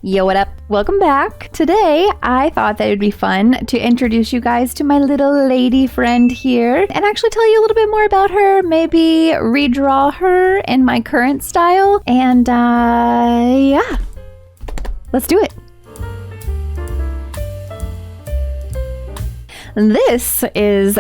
Yo, what up? Welcome back. Today, I thought that it would be fun to introduce you guys to my little lady friend here and actually tell you a little bit more about her, maybe redraw her in my current style, and yeah, let's do it. This is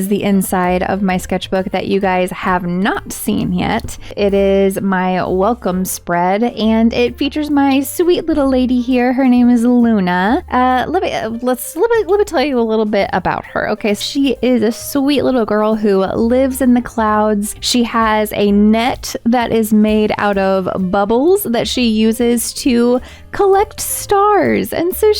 the inside of my sketchbook that you guys have not seen yet. It is my welcome spread, and it features my sweet little lady here. Her name is Luna. Let me tell you a little bit about her. Okay, she is a sweet little girl who lives in the clouds. She has a net that is made out of bubbles that she uses to collect stars, and so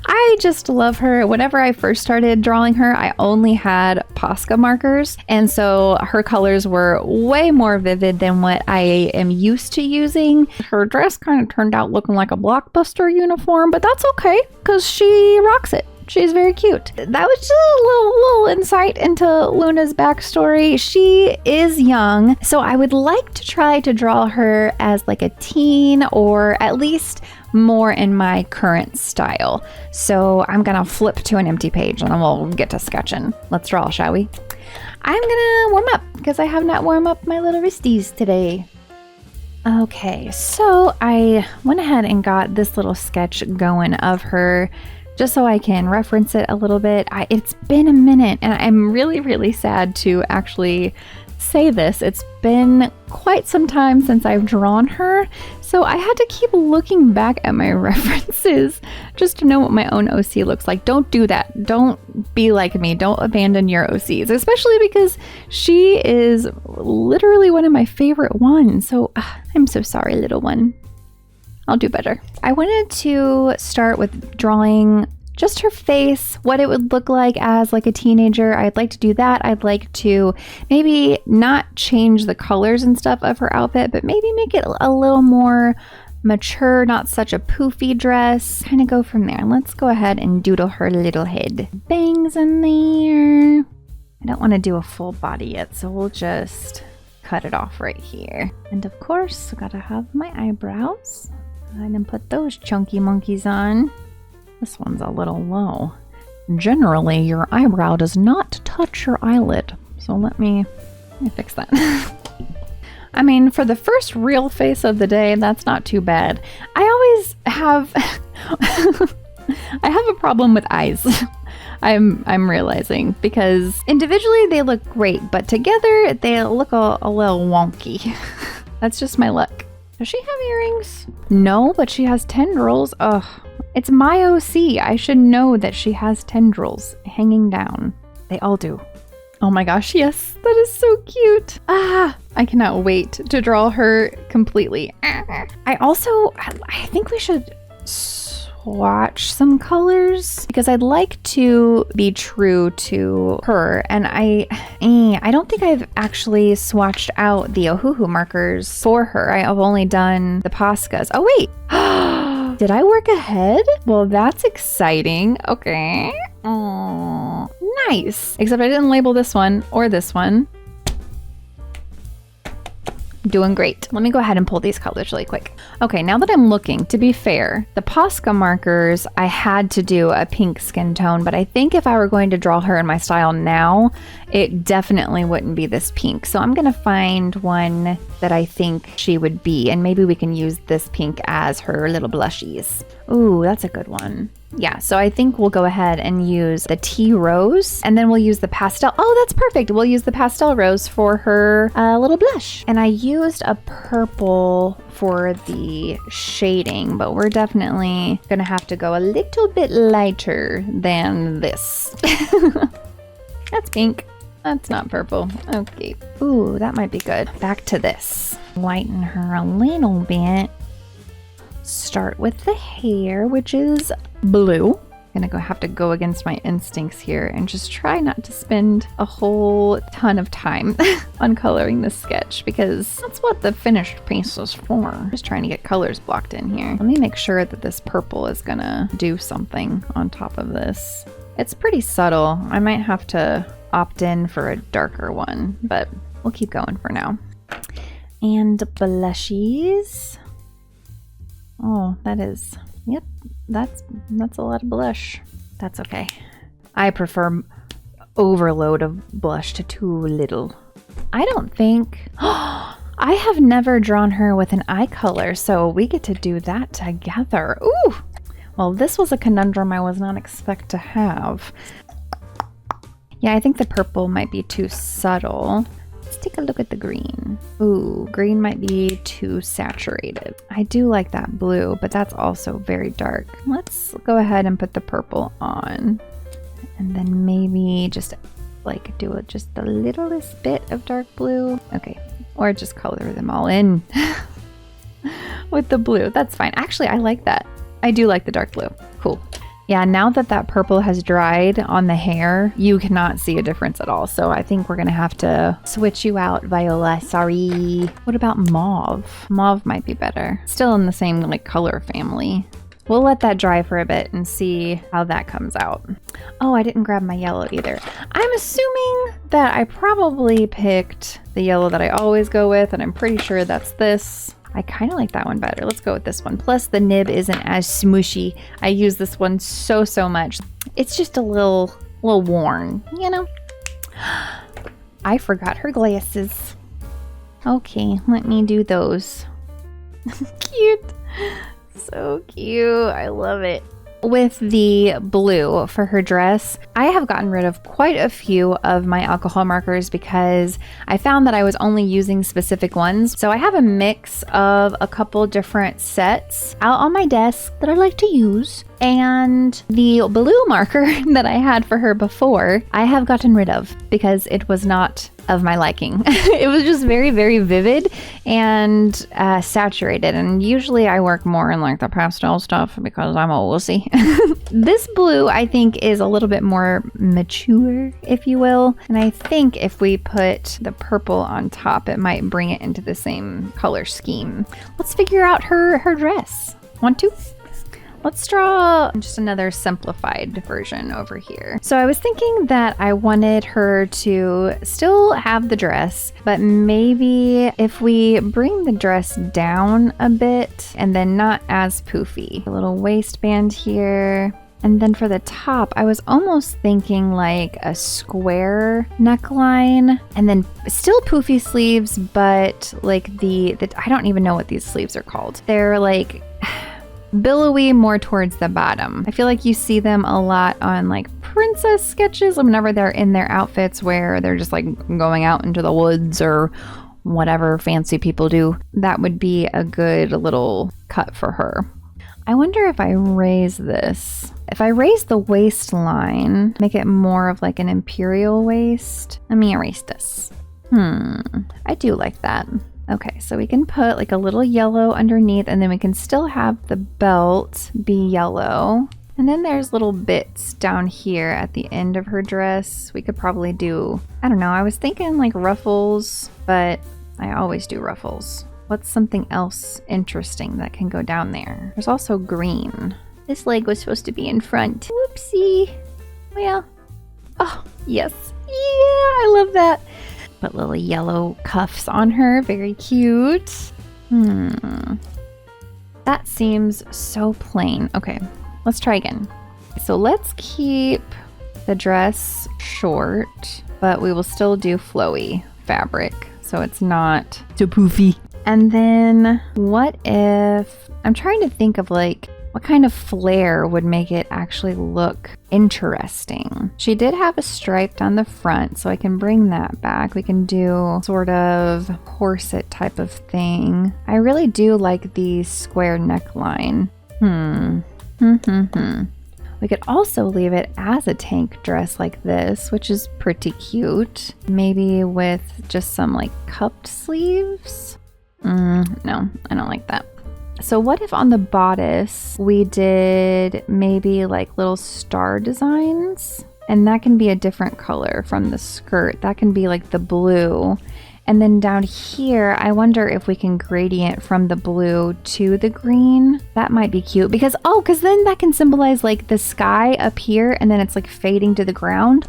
I just love her. Whenever I first started drawing her, I only had Posca markers, and so her colors were way more vivid than what I am used to using. Her dress kind of turned out looking like a Blockbuster uniform, but that's okay because she rocks it. She's very cute. That was just a little insight into Luna's backstory. She is young, so I would like to try to draw her as like a teen, or at least more in my current style. So I'm gonna flip to an empty page and then we'll get to sketching. Let's draw, shall we? I'm gonna warm up because I have not warmed up my little wristies today. Okay, so I went ahead and got this little sketch going of her just so I can reference it a little bit. It's been a minute, and I'm really sad to actually say this. It's been quite some time since I've drawn her, so I had to keep looking back at my references just to know what my own OC looks like. Don't do that. Don't be like me. Don't abandon your OCs, especially because she is literally one of my favorite ones. So I'm so sorry, little one. I'll do better. I wanted to start with drawing just her face, what it would look like as like a teenager. I'd like to do that. I'd like to maybe not change the colors and stuff of her outfit, but maybe make it a little more mature, not such a poofy dress. Kind of go from there. Let's go ahead and doodle her little head. Bangs in there. I don't want to do a full body yet, so we'll just cut it off right here. And of course, I gotta have my eyebrows. And then put those chunky monkeys on. This one's a little low. Generally, your eyebrow does not touch your eyelid. So let me fix that. I mean, for the first real face of the day, that's not too bad. I always have I have a problem with eyes. I'm realizing, because individually they look great, but together they look a little wonky. That's just my luck. Does she have earrings? No, but she has tendrils. Ugh. It's my OC. I should know that she has tendrils hanging down. They all do. Oh my gosh, yes. That is so cute. I cannot wait to draw her completely. I think we should swatch some colors because I'd like to be true to her, and I don't think I've actually swatched out the Ohuhu markers for her. I have only done the Poscas. Oh wait, did I work ahead? Well, that's exciting. Okay. Oh, nice. Except I didn't label this one or this one. Doing great. Let me go ahead and pull these colors really quick. Okay, now that I'm looking, to be fair, the Posca markers, I had to do a pink skin tone, but I think if I were going to draw her in my style now, it definitely wouldn't be this pink. So I'm gonna find one that I think she would be, and maybe we can use this pink as her little blushies. Ooh, that's a good one. Yeah, so I think we'll go ahead and use the tea rose, and then we'll use the pastel. Oh, that's perfect. We'll use the pastel rose for her little blush. And I used a purple for the shading, but we're definitely gonna have to go a little bit lighter than this. That's pink. That's not purple. Okay. Ooh, that might be good. Back to this. Lighten her a little bit. Start with the hair, which is blue. I'm gonna have to go against my instincts here and just try not to spend a whole ton of time on coloring this sketch, because that's what the finished piece is for. Just trying to get colors blocked in here. Let me make sure that this purple is gonna do something on top of this. It's pretty subtle. I might have to opt in for a darker one, but we'll keep going for now. And blushies. Oh, that is, yep, that's a lot of blush. That's okay. I prefer overload of blush to too little. I don't think, I have never drawn her with an eye color, so we get to do that together. Ooh, well, this was a conundrum I was not expect to have. Yeah, I think the purple might be too subtle. Let's take a look at the green. Ooh, green might be too saturated. I do like that blue, but that's also very dark. Let's go ahead and put the purple on. And then maybe just like do just the littlest bit of dark blue. Okay, or just color them all in with the blue. That's fine. Actually, I like that. I do like the dark blue. Cool. Yeah, now that that purple has dried on the hair, you cannot see a difference at all. So I think we're gonna have to switch you out, Viola. Sorry. What about mauve? Mauve might be better. Still in the same like color family. We'll let that dry for a bit and see how that comes out. Oh, I didn't grab my yellow either. I'm assuming that I probably picked the yellow that I always go with, and I'm pretty sure that's this. I kind of like that one better. Let's go with this one. Plus the nib isn't as smooshy. I use this one so much. It's just a little worn, you know? I forgot her glasses. Okay, let me do those. Cute. So cute. I love it. With the blue for her dress, I have gotten rid of quite a few of my alcohol markers because I found that I was only using specific ones. So I have a mix of a couple different sets out on my desk that I like to use. And the blue marker that I had for her before, I have gotten rid of because it was not of my liking. It was just very vivid and saturated, and usually I work more in like the pastel stuff because I'm a wussy. This blue I think is a little bit more mature, if you will, and I think if we put the purple on top it might bring it into the same color scheme. Let's figure out her dress. Want to? Let's draw just another simplified version over here. So I was thinking that I wanted her to still have the dress, but maybe if we bring the dress down a bit and then not as poofy. A little waistband here. And then for the top, I was almost thinking like a square neckline and then still poofy sleeves, but like the I don't even know what these sleeves are called. They're like billowy more towards the bottom. I feel like you see them a lot on like princess sketches whenever they're in their outfits where they're just like going out into the woods or whatever fancy people do. That would be a good little cut for her. I wonder if I raise this. If I raise the waistline, make it more of like an imperial waist. Let me erase this. I do like that. Okay, so we can put like a little yellow underneath and then we can still have the belt be yellow. And then there's little bits down here at the end of her dress. We could probably do, I don't know, I was thinking like ruffles, but I always do ruffles. What's something else interesting that can go down there? There's also green. This leg was supposed to be in front. Whoopsie. Well, oh, yes. Yeah, I love that. Put little yellow cuffs on her. Very cute. That seems so plain. Okay, let's try again. So let's keep the dress short, but we will still do flowy fabric so it's not too poofy. And then what if, I'm trying to think of like what kind of flare would make it actually look interesting. She did have a stripe down the front, so I can bring that back. We can do sort of corset type of thing. I really do like the square neckline. We could also leave it as a tank dress like this, which is pretty cute. Maybe with just some like cupped sleeves. No, I don't like that. So what if on the bodice we did maybe like little star designs, and that can be a different color from the skirt. That can be like the blue. And then down here, I wonder if we can gradient from the blue to the green. That might be cute because then that can symbolize like the sky up here and then it's like fading to the ground.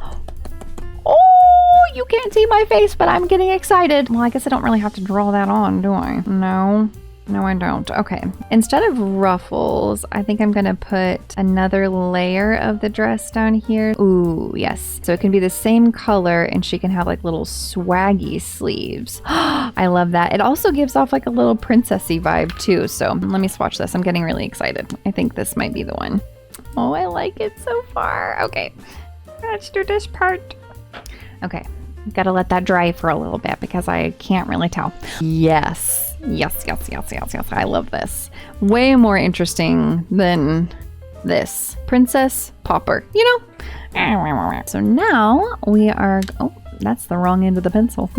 Oh, you can't see my face, but I'm getting excited. Well, I guess I don't really have to draw that on, do I? No. No, I don't. Okay. Instead of ruffles, I think I'm going to put another layer of the dress down here. Ooh, yes. So it can be the same color and she can have like little swaggy sleeves. I love that. It also gives off like a little princessy vibe too. So let me swatch this. I'm getting really excited. I think this might be the one. Oh, I like it so far. Okay. Let's do this part. Okay. Gotta let that dry for a little bit because I can't really tell. Yes. Yes. I love this. Way more interesting than this. Princess Popper, you know? So now we are... Oh, that's the wrong end of the pencil.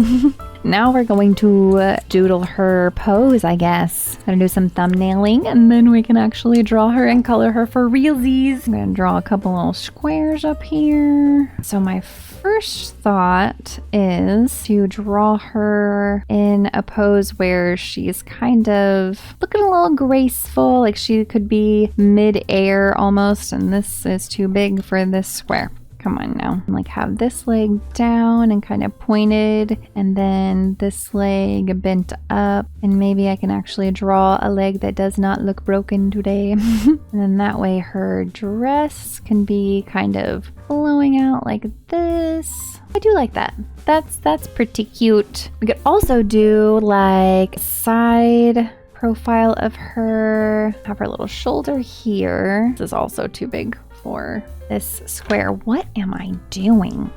Now we're going to doodle her pose, I guess. Gonna do some thumbnailing and then we can actually draw her and color her for realsies. I'm gonna draw a couple little squares up here. So my first thought is to draw her in a pose where she's kind of looking a little graceful, like she could be mid-air almost, and this is too big for this square. Come on now. Like have this leg down and kind of pointed, and then this leg bent up, and maybe I can actually draw a leg that does not look broken today. And then that way her dress can be kind of flowing out like this. I do like that. That's pretty cute. We could also do like side profile of her. Have her little shoulder here. This is also too big for this square. What am I doing?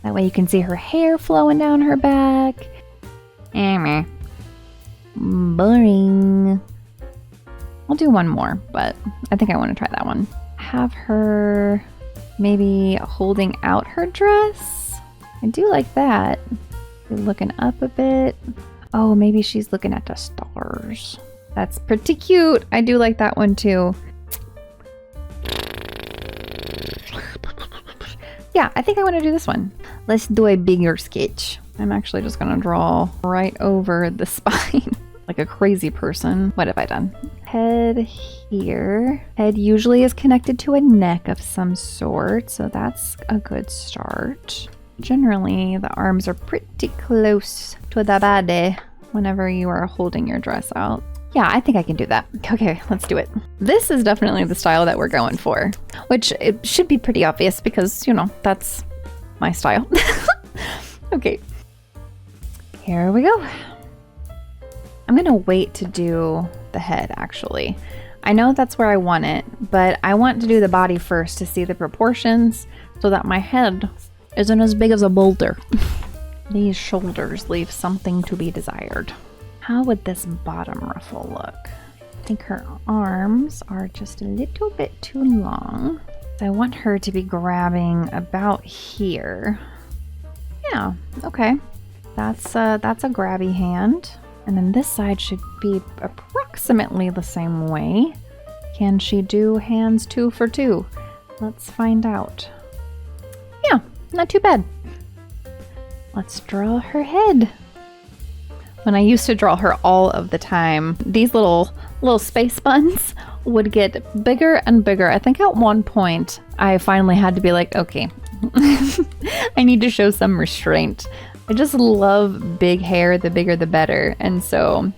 That way you can see her hair flowing down her back. Boring. I'll do one more, but I think I want to try that one. Have her maybe holding out her dress. I do like that. Looking up a bit. Oh, maybe she's looking at the stars. That's pretty cute. I do like that one too. Yeah, I think I want to do this one. Let's do a bigger sketch. I'm actually just going to draw right over the spine like a crazy person. What have I done? Head here. Head usually is connected to a neck of some sort, so that's a good start. Generally, the arms are pretty close to the body whenever you are holding your dress out. Yeah, I think I can do that. Okay, let's do it. This is definitely the style that we're going for, which it should be pretty obvious because, you know, that's my style. Okay, here we go. I'm gonna wait to do the head, actually. I know that's where I want it, but I want to do the body first to see the proportions so that my head isn't as big as a boulder. These shoulders leave something to be desired. How would this bottom ruffle look? I think her arms are just a little bit too long. I want her to be grabbing about here. Yeah, okay. That's a grabby hand. And then this side should be approximately the same way. Can she do hands 2 for 2? Let's find out. Yeah, not too bad. Let's draw her head. When I used to draw her all of the time, these little space buns would get bigger and bigger. I think at one point I finally had to be like, okay, I need to show some restraint. I just love big hair, the bigger the better. And so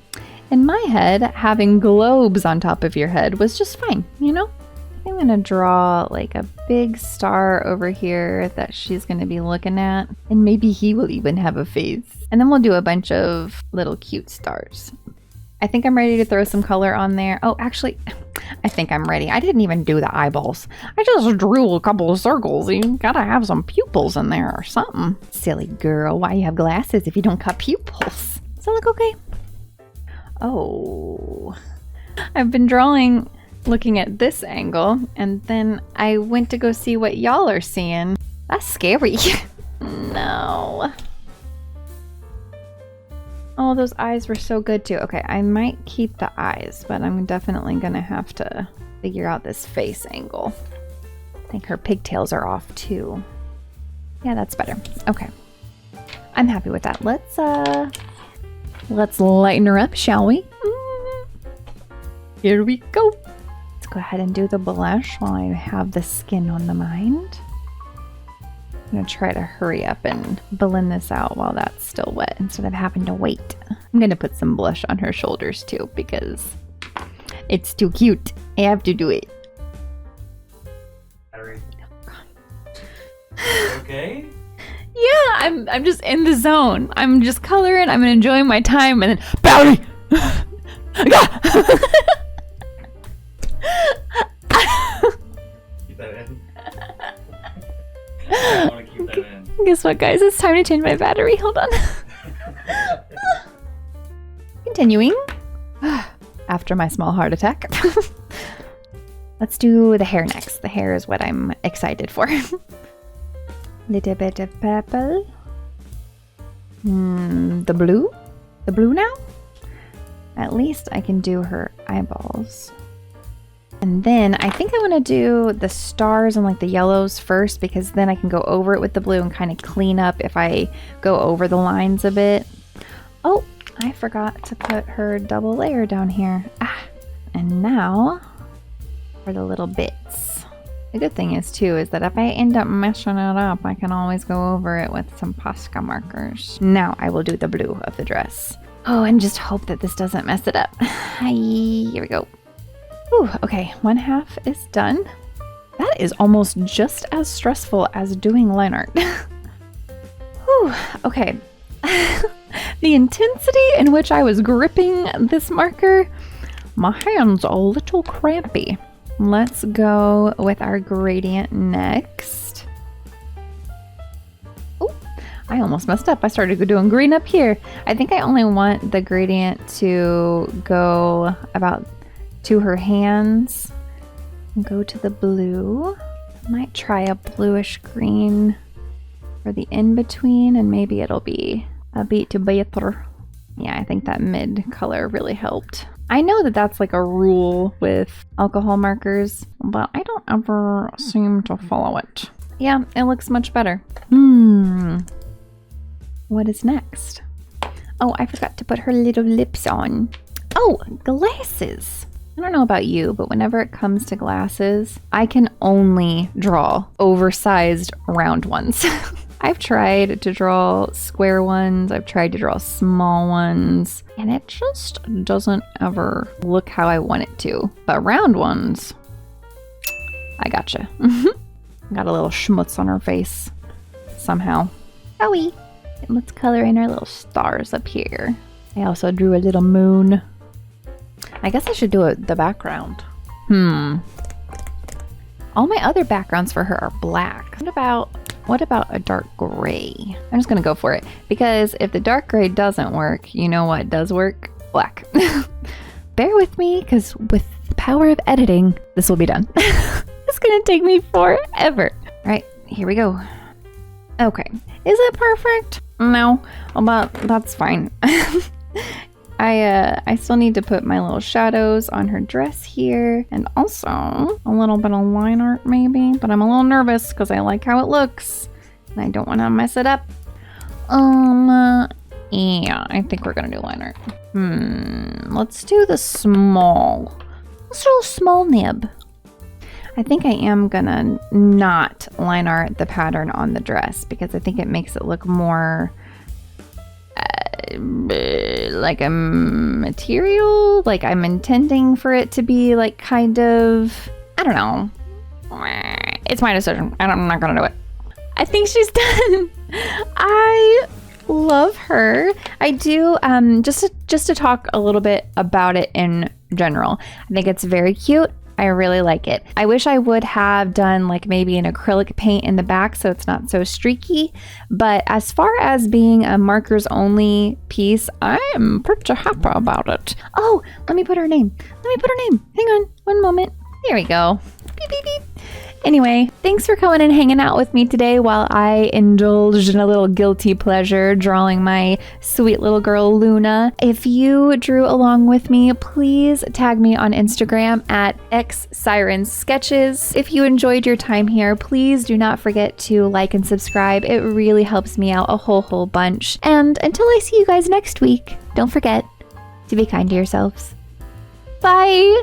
in my head, having globes on top of your head was just fine, you know? I'm gonna draw like a big star over here that she's gonna be looking at, and maybe he will even have a face. And then we'll do a bunch of little cute stars. I think I'm ready to throw some color on there. Oh, actually, I think I'm ready. I didn't even do the eyeballs. I just drew a couple of circles. You gotta have some pupils in there or something. Silly girl, why you have glasses if you don't got pupils? Does that look okay? Oh, I've been drawing looking at this angle, and then I went to go see what y'all are seeing. That's scary. No. Oh, those eyes were so good too. Okay, I might keep the eyes, but I'm definitely gonna have to figure out this face angle. I think her pigtails are off too. Yeah, that's better. Okay. I'm happy with that. Let's lighten her up, shall we? Here we go. Let's go ahead and do the blush while I have the skin on the mind. I'm gonna try to hurry up and blend this out while that's still wet instead of having to wait. I'm gonna put some blush on her shoulders too because it's too cute. I have to do it. Okay? Yeah, I'm just in the zone. I'm just coloring, I'm enjoying my time, and then Battery! Keep that in. I want to keep that in. Guess what, guys? It's time to change my battery. Hold on. Continuing. After my small heart attack. Let's do the hair next. The hair is what I'm excited for. Little bit of purple. The blue? The blue now? At least I can do her eyeballs. And then I think I want to do the stars and like the yellows first because then I can go over it with the blue and kind of clean up if I go over the lines a bit. Oh, I forgot to put her double layer down here. And now for the little bits. The good thing is too is that if I end up messing it up, I can always go over it with some Posca markers. Now I will do the blue of the dress. Oh, and just hope that this doesn't mess it up. Here we go. Ooh, okay, 1/2 is done. That is almost just as stressful as doing line art. Whew, okay. The intensity in which I was gripping this marker, my hand's a little crampy. Let's go with our gradient next. Oh, I almost messed up. I started doing green up here. I think I only want the gradient to go about to her hands. Go to the blue. Might try a bluish green for the in-between and maybe it'll be a bit better. Yeah, I think that mid color really helped. I know that that's like a rule with alcohol markers, but I don't ever seem to follow it. Yeah, it looks much better. What is next? Oh, I forgot to put her little lips on. Oh, glasses. I don't know about you, but whenever it comes to glasses, I can only draw oversized round ones. I've tried to draw square ones, I've tried to draw small ones, and it just doesn't ever look how I want it to. But round ones, I gotcha. Got a little schmutz on her face somehow. Owie! And let's color in our little stars up here. I also drew a little moon. I guess I should do the background. All my other backgrounds for her are black. What about a dark gray? I'm just gonna go for it because if the dark gray doesn't work, you know what does work? Black. Bear with me because with the power of editing, this will be done. It's gonna take me forever. All right, here we go. Okay, is it perfect? No, but that's fine. I still need to put my little shadows on her dress here and also a little bit of line art maybe, but I'm a little nervous because I like how it looks and I don't want to mess it up. Yeah, I think we're gonna do line art. Let's do the small. Let's do a small nib. I think I am gonna not line art the pattern on the dress because I think it makes it look more like a material, like I'm intending for it to be like kind of, I don't know. It's my decision. I'm not gonna do it. I think she's done. I love her. I do, just to talk a little bit about it in general. I think it's very cute. I really like it. I wish I would have done like maybe an acrylic paint in the back so it's not so streaky. But as far as being a markers only piece, I am pretty happy about it. Oh, let me put her name. Hang on one moment. There we go. Beep, beep, beep. Anyway, thanks for coming and hanging out with me today while I indulged in a little guilty pleasure drawing my sweet little girl Luna. If you drew along with me, please tag me on Instagram at xsirensketches. If you enjoyed your time here, please do not forget to like and subscribe. It really helps me out a whole bunch. And until I see you guys next week, don't forget to be kind to yourselves. Bye!